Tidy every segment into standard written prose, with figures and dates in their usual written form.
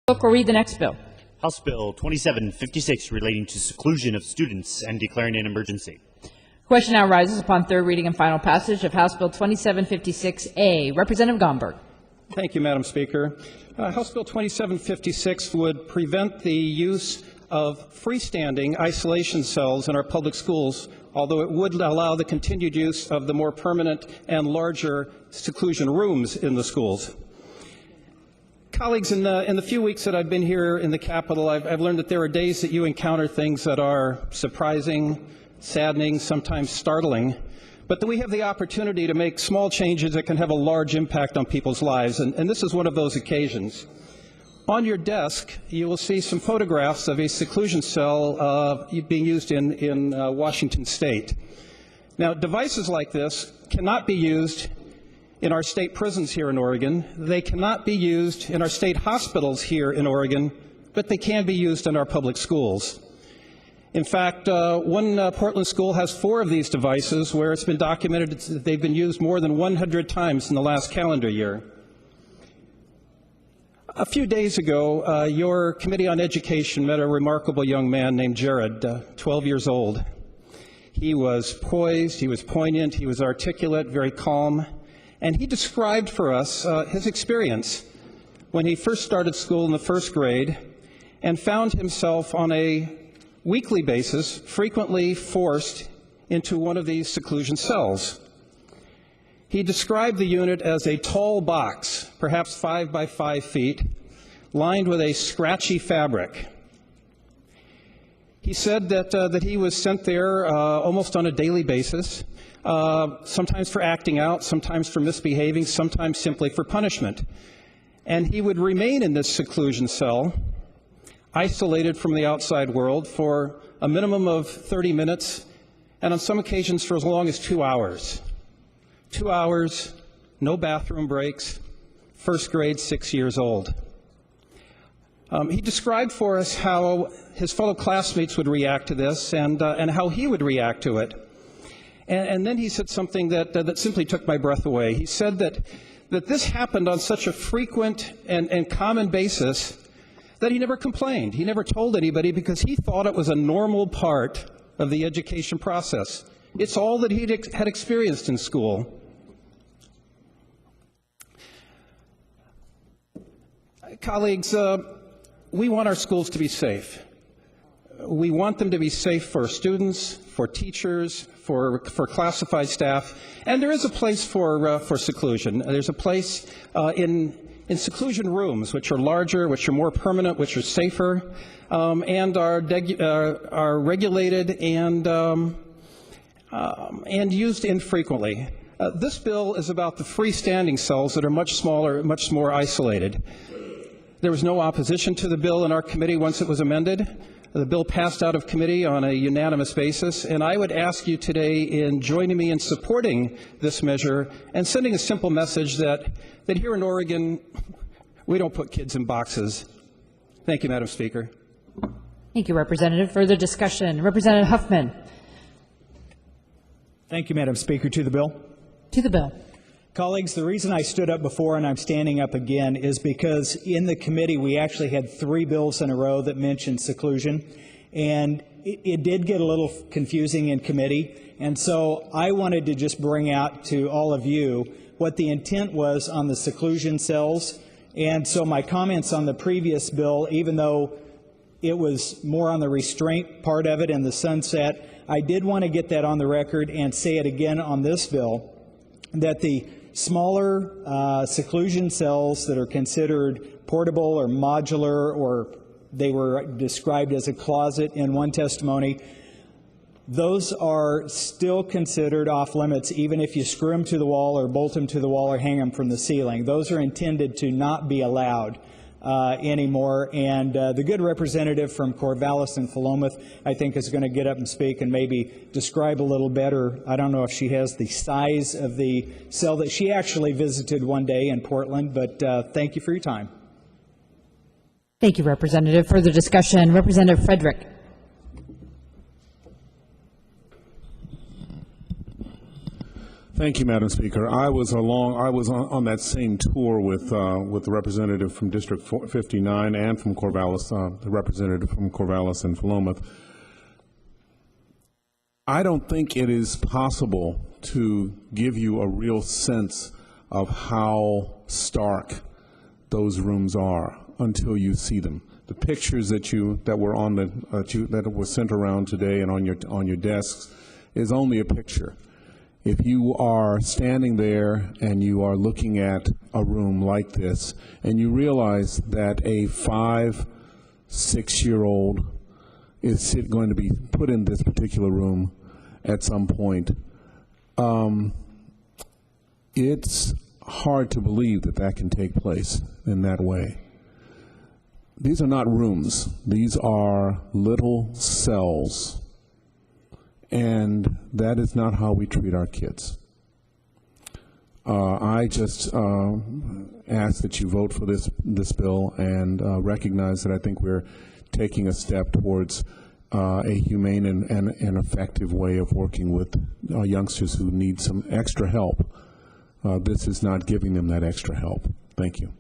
Clerk will read the next bill. House Bill 2756 relating to seclusion of students and declaring an emergency. Question now arises upon third reading and final passage of House Bill 2756A. Representative Gomberg. Thank you, Madam Speaker. House Bill 2756 would prevent the use of freestanding isolation cells in our public schools, although it would allow the continued use of the more permanent and larger seclusion rooms in the schools. Colleagues, in the few weeks that I've been here in the Capitol, I've learned that there are days that you encounter things that are surprising, saddening, sometimes startling, but that we have the opportunity to make small changes that can have a large impact on people's lives, and this is one of those occasions. On your desk, you will see some photographs of a seclusion cell being used in Washington State. Now, devices like this cannot be used in our state prisons here in Oregon. They cannot be used in our state hospitals here in Oregon, but they can be used in our public schools. In fact, one Portland school has 4 of these devices where it's been documented that they've been used more than 100 times in the last calendar year. A few days ago, your Committee on Education met a remarkable young man named Jared, 12 years old. He was poised, he was poignant, he was articulate, very calm, and he described for us his experience when he first started school in the first grade and found himself on a weekly basis frequently forced into one of these seclusion cells. He described the unit as a tall box, perhaps 5 by 5 feet, lined with a scratchy fabric. He said that he was sent there almost on a daily basis, sometimes for acting out, sometimes for misbehaving, sometimes simply for punishment. And he would remain in this seclusion cell, isolated from the outside world, for a minimum of 30 minutes, and on some occasions for as long as 2 hours. 2 hours, no bathroom breaks, first grade, 6 years old. He described for us how his fellow classmates would react to this and how he would react to it. And then he said something that simply took my breath away. He said that this happened on such a frequent and common basis that he never complained. He never told anybody because he thought it was a normal part of the education process. It's all that he had experienced in school. Colleagues, we want our schools to be safe. We want them to be safe for students, for teachers, for classified staff, and there is a place for seclusion. There's a place in seclusion rooms, which are larger, which are more permanent, which are safer, and are regulated and used infrequently. This bill is about the freestanding cells that are much smaller, much more isolated. There was no opposition to the bill in our committee once it was amended. The bill passed out of committee on a unanimous basis, and I would ask you today in joining me in supporting this measure and sending a simple message that here in Oregon, we don't put kids in boxes. Thank you, Madam Speaker. Thank you, Representative. Further discussion. Representative Huffman. Thank you, Madam Speaker. To the bill. To the bill. Colleagues, the reason I stood up before and I'm standing up again is because in the committee we actually had 3 bills in a row that mentioned seclusion, and it did get a little confusing in committee, and so I wanted to just bring out to all of you what the intent was on the seclusion cells. And so my comments on the previous bill, even though it was more on the restraint part of it and the sunset, I did want to get that on the record and say it again on this bill, that the smaller seclusion cells that are considered portable or modular, or they were described as a closet in one testimony, those are still considered off limits even if you screw them to the wall or bolt them to the wall or hang them from the ceiling. Those are intended to not be allowed anymore, and the good representative from Corvallis and Philomath, I think, is going to get up and speak and maybe describe a little better. I don't know if she has the size of the cell that she actually visited one day in Portland, but thank you for your time. Thank you, Representative. Further discussion. Representative Frederick. Thank you, Madam Speaker. I was on that same tour with the representative from District 59 and from Corvallis, the representative from Corvallis and Philomath. I don't think it is possible to give you a real sense of how stark those rooms are until you see them. The pictures that were sent around today and on your desks is only a picture. If you are standing there and you are looking at a room like this and you realize that a 5, 6-year-old is going to be put in this particular room at some point, it's hard to believe that that can take place in that way. These are not rooms. These are little cells. And that is not how we treat our kids. I just ask that you vote for this bill and recognize that I think we're taking a step towards a humane and effective way of working with youngsters who need some extra help. This is not giving them that extra help. Thank you.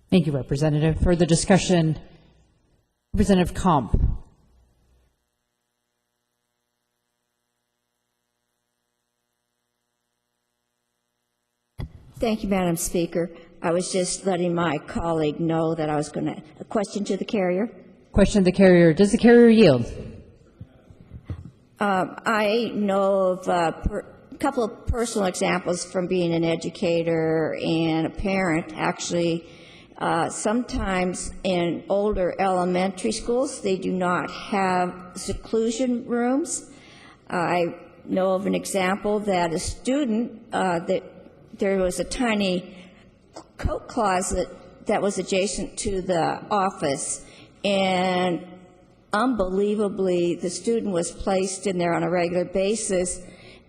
Thank you, Representative. Further discussion, Representative Comp. Thank you, Madam Speaker. I was just letting my colleague know that I was going to, a question to the carrier. Question of the carrier. Does the carrier yield? I know of a couple of personal examples from being an educator and a parent. Actually, sometimes in older elementary schools, they do not have seclusion rooms. I know of an example that a student there was a tiny coat closet that was adjacent to the office, and unbelievably, the student was placed in there on a regular basis,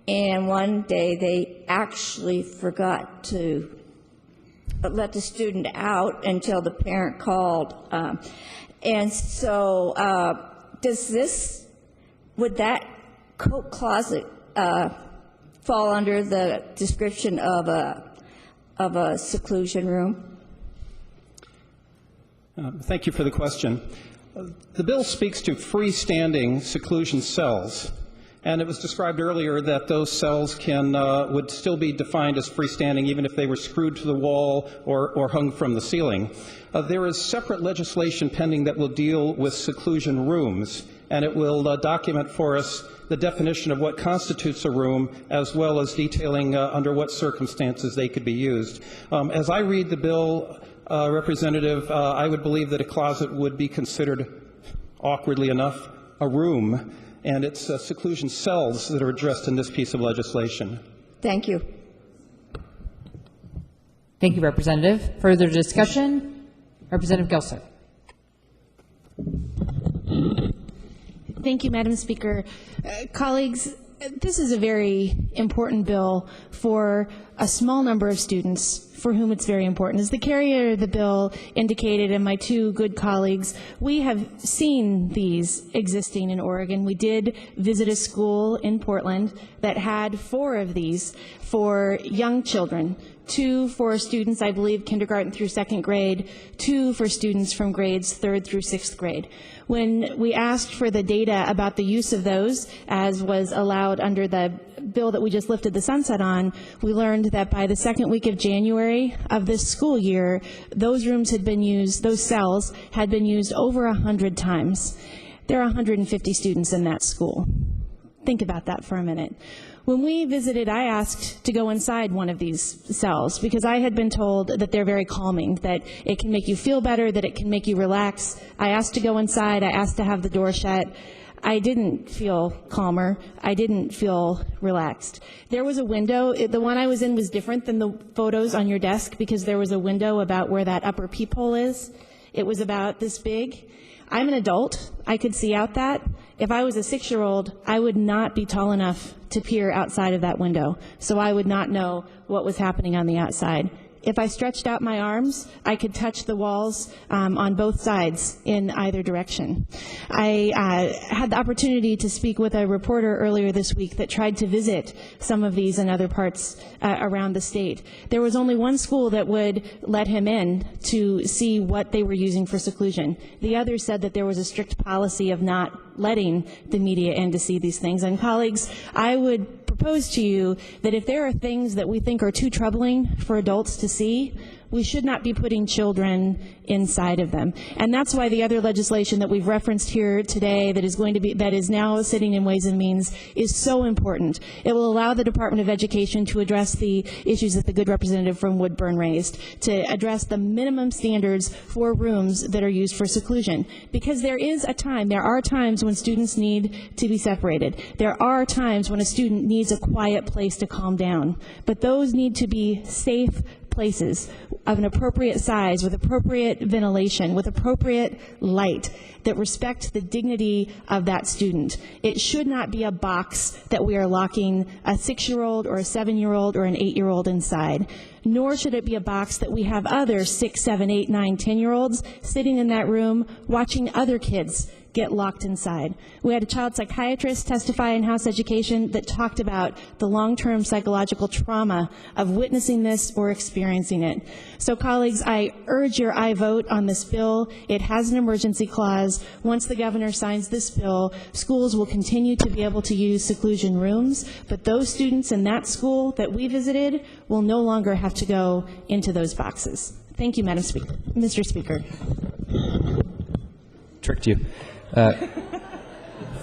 and one day they actually forgot to let the student out until the parent called. And so would that coat closet fall under the description of a seclusion room? Thank you for the question. The bill speaks to freestanding seclusion cells, and it was described earlier that those cells would still be defined as freestanding even if they were screwed to the wall or hung from the ceiling. There is separate legislation pending that will deal with seclusion rooms, and it will document for us the definition of what constitutes a room, as well as detailing under what circumstances they could be used. As I read the bill, Representative, I would believe that a closet would be considered, awkwardly enough, a room, and it's seclusion cells that are addressed in this piece of legislation. Thank you. Thank you, Representative. Further discussion? Representative Gelser. Thank you, Madam Speaker. Colleagues, this is a very important bill for a small number of students for whom it's very important. As the carrier of the bill indicated, and my two good colleagues, we have seen these existing in Oregon. We did visit a school in Portland that had 4 of these for young children, 2 for students, I believe, kindergarten through 2nd grade, 2 for students from grades 3rd through 6th grade. When we asked for the data about the use of those, as was allowed under the bill that we just lifted the sunset on, we learned that by the 2nd week of January of this school year, those rooms had been used, those cells had been used over 100 times. There are 150 students in that school. Think about that for a minute. When we visited, I asked to go inside one of these cells because I had been told that they're very calming, that it can make you feel better, that it can make you relax. I asked to go inside. I asked to have the door shut. I didn't feel calmer. I didn't feel relaxed. There was a window. The one I was in was different than the photos on your desk because there was a window about where that upper peephole is. It was about this big. I'm an adult. I could see out that. If I was a 6-year-old, I would not be tall enough to peer outside of that window, so I would not know what was happening on the outside. If I stretched out my arms, I could touch the walls on both sides in either direction. I had the opportunity to speak with a reporter earlier this week that tried to visit some of these in other parts around the state. There was only one school that would let him in to see what they were using for seclusion. The others said that there was a strict policy of not letting the media in to see these things. And colleagues, I would propose to you that if there are things that we think are too troubling for adults to see, we should not be putting children inside of them. And that's why the other legislation that we've referenced here today that is now sitting in Ways and Means is so important. It will allow the Department of Education to address the issues that the good representative from Woodburn raised, to address the minimum standards for rooms that are used for seclusion. Because there are times when students need to be separated. There are times when a student needs a quiet place to calm down. But those need to be safe places of an appropriate size, with appropriate ventilation, with appropriate light, that respect the dignity of that student. It should not be a box that we are locking a 6-year-old or a 7-year-old or an 8-year-old inside. Nor should it be a box that we have other 6, 7, 8, 9, 10-year-olds sitting in that room watching other kids get locked inside. We had a child psychiatrist testify in House Education that talked about the long-term psychological trauma of witnessing this or experiencing it. So colleagues, I urge your aye vote on this bill. It has an emergency clause. Once the governor signs this bill, schools will continue to be able to use seclusion rooms, but those students in that school that we visited will no longer have to go into those boxes. Thank you, Madam Speaker. Mr. Speaker. Tricked you.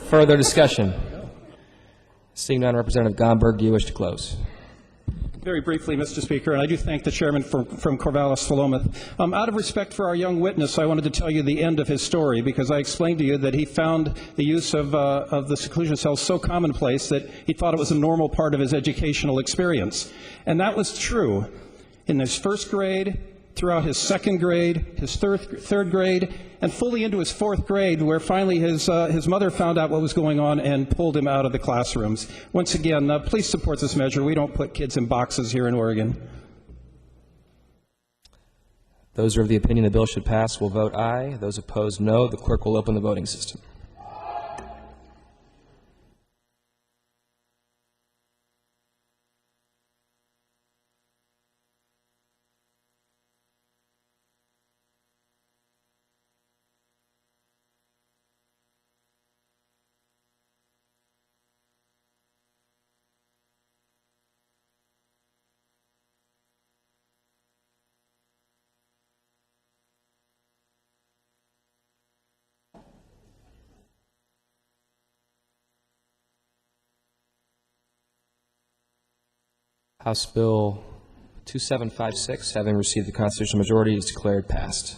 Further discussion? Seeing none, Representative Gomberg, do you wish to close? Very briefly, Mr. Speaker, and I do thank the chairman from Corvallis-Philomath. Out of respect for our young witness, I wanted to tell you the end of his story, because I explained to you that he found the use of the seclusion cells so commonplace that he thought it was a normal part of his educational experience. And that was true in his first grade, throughout his second grade, his third grade, and fully into his fourth grade, where finally his mother found out what was going on and pulled him out of the classrooms. Once again, please support this measure. We don't put kids in boxes here in Oregon. Those who are of the opinion the bill should pass will vote aye. Those opposed, no. The clerk will open the voting system. House Bill 2756, having received the constitutional majority, is declared passed.